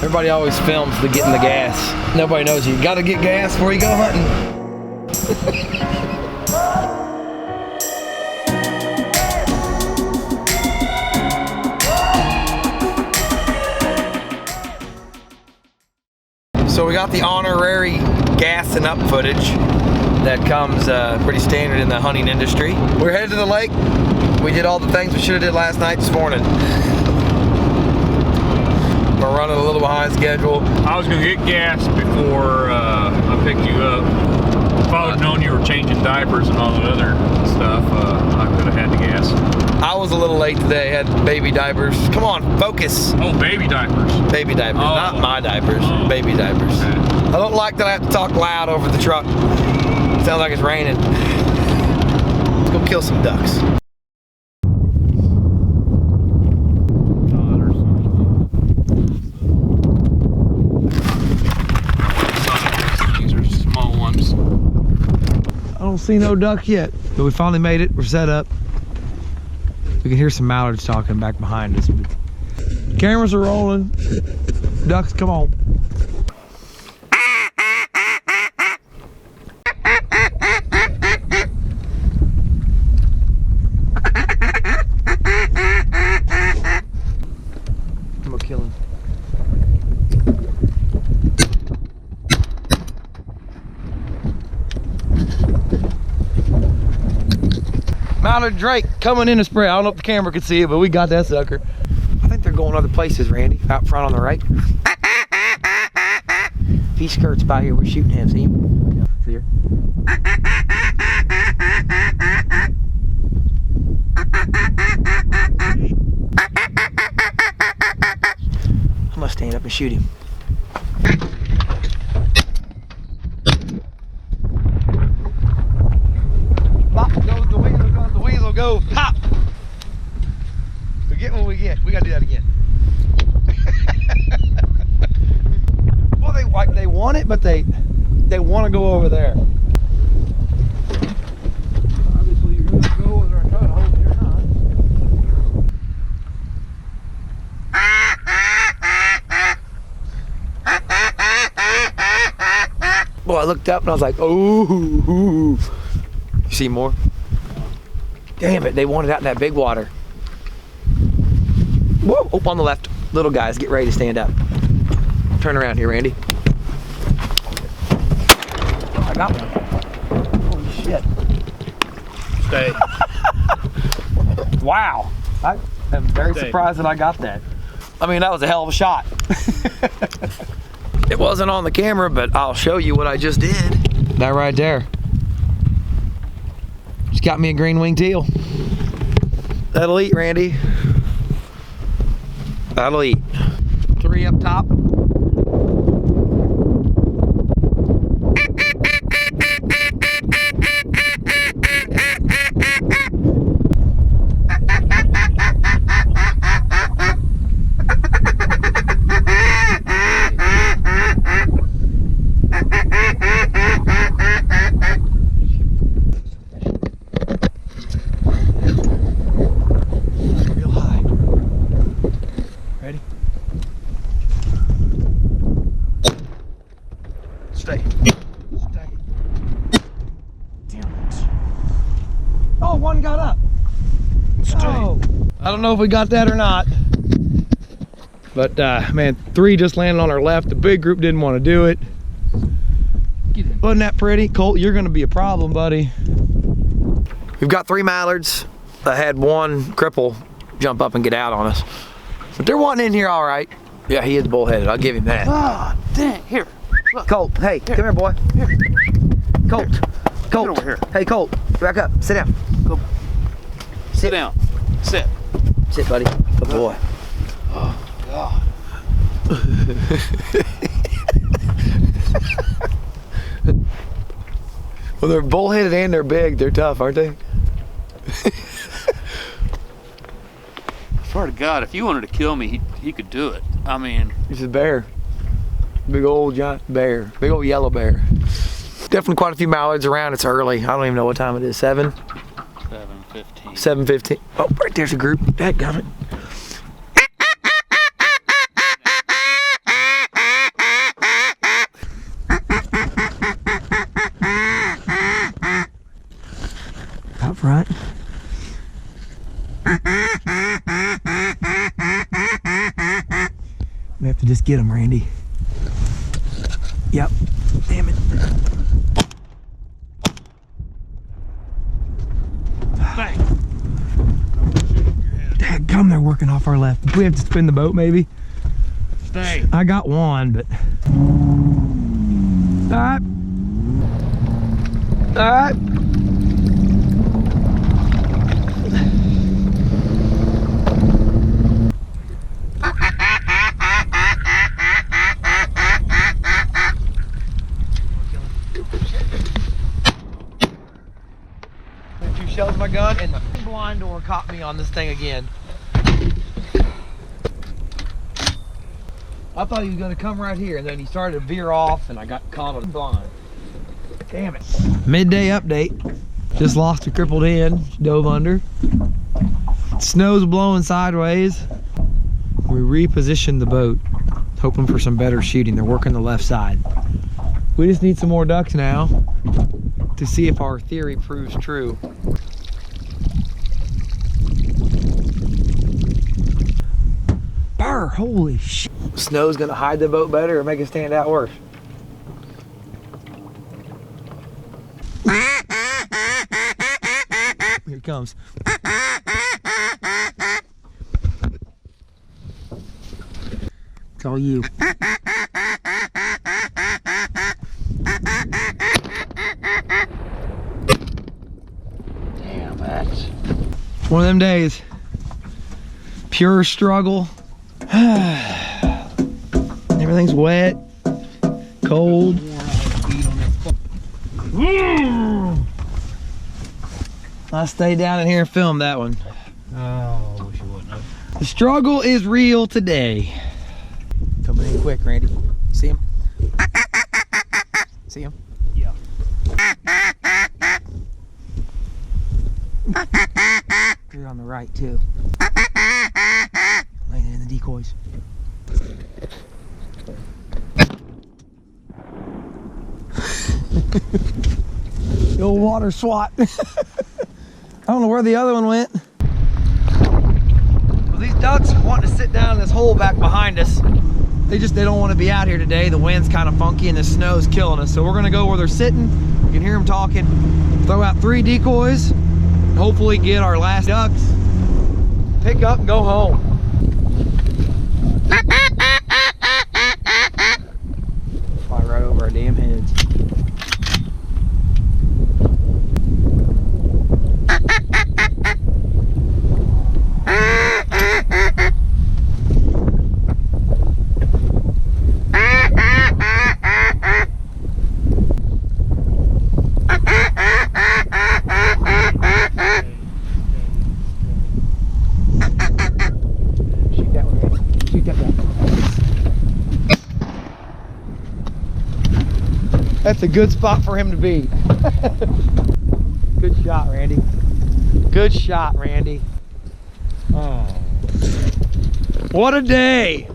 Everybody always films the getting the gas. Nobody knows you gotta get gas before you go hunting. So we got the honorary gassing up footage that comes pretty standard in the hunting industry. We're headed to the lake. We did all the things we should have did last night this morning. We're running a little behind schedule. I was gonna get gas before I picked you up. If I would have known you were changing diapers and all that other stuff, I could have had the gas. I was a little late today, had baby diapers. Come on, focus. Oh, baby diapers. Baby diapers, not my diapers, baby diapers. Okay. I don't like that I have to talk loud over the truck. Sounds like it's raining. Let's go kill some ducks. These are small ones. I don't see no duck yet, but we finally made it. We're set up. We can hear some mallards talking back behind us. Cameras are rolling. Ducks, come on. I'm gonna kill him. Mallard Drake coming in to spray. I don't know if the camera can see it, but we got that sucker. I think they're going other places, Randy. Out front on the right. If he skirts by here, we're shooting him. See him? Here. I'm gonna stand up and shoot him. Pop goes the weasel, goes the weasel, go pop. We get what we get. We gotta do that again. Well, they want it, but they want to go over there. Obviously, you're gonna go whether I try to hold it or not. Well, I looked up and I was like, oh. You see more? Damn it, they wanted out in that big water. Whoa, up on the left. Little guys, get ready to stand up. Turn around here, Randy. I got one. Holy shit. Stay. Wow. I am very surprised that I got that. I mean, that was a hell of a shot. It wasn't on the camera, but I'll show you what I just did. That right there. Just got me a green winged teal. That'll eat, Randy. That'll eat. 3 up top. Stay. Stay. Damn it. Oh, one got up. Stay. Oh. I don't know if we got that or not. But man, 3 just landed on our left. The big group didn't want to do it. Get in. Wasn't that pretty? Colt, you're gonna be a problem, buddy. We've got 3 mallards. I had 1 cripple jump up and get out on us. But they're wanting in here all right. Yeah, he is bullheaded. I'll give him that. Ah, dang. Here. Look. Colt, hey, come here, boy. Here. Colt, Here. Colt. Get over here. Hey, Colt, back up. Sit down. Go. Sit down. Sit. Sit, buddy. Good boy. Oh, God. Well, they're bullheaded and they're big. They're tough, aren't they? Swear to God, if you wanted to kill me, he could do it. I mean, He's a bear. Big old giant bear. Big old yellow bear. Definitely quite a few mallards around. It's early. I don't even know what time it is. 7? 7:15. 7:15. Oh, right there's a group. Dadgummit. We have to just get him, Randy. Yep. Damn it. Dadgum, they're working off our left. Do we have to spin the boat, maybe? Stay. I got one, but... Alright. Alright. Two shells in my gun, and the blind door caught me on this thing again. I thought he was going to come right here, and then he started to veer off, and I got caught on the blind. Damn it. Midday update. Just lost a crippled hen. She dove under. Snow's blowing sideways. We repositioned the boat, hoping for some better shooting. They're working the left side. We just need some more ducks now to see if our theory proves true. Brr, holy shit. Snow's gonna hide the boat better or make it stand out worse. Here it comes. It's all you. Damn, that's one of them days. Pure struggle. Everything's wet, cold. I stayed down in here and filmed that one. Oh, I wish you wouldn't have. The struggle is real today. Coming in quick, Randy. See him? See him? Yeah. You're on the right too. Laying in the decoys. The old water swat. I don't know where the other one went. Well, these ducks want to sit down in this hole back behind us. They don't want to be out here today. The wind's kind of funky and the snow's killing us. So we're gonna go where they're sitting. You can hear them talking. Throw out 3 decoys. And hopefully get our last ducks. Pick up and go home. Fly right over our damn heads. That's a good spot for him to be. Good shot, Randy. Good shot, Randy. Oh. What a day.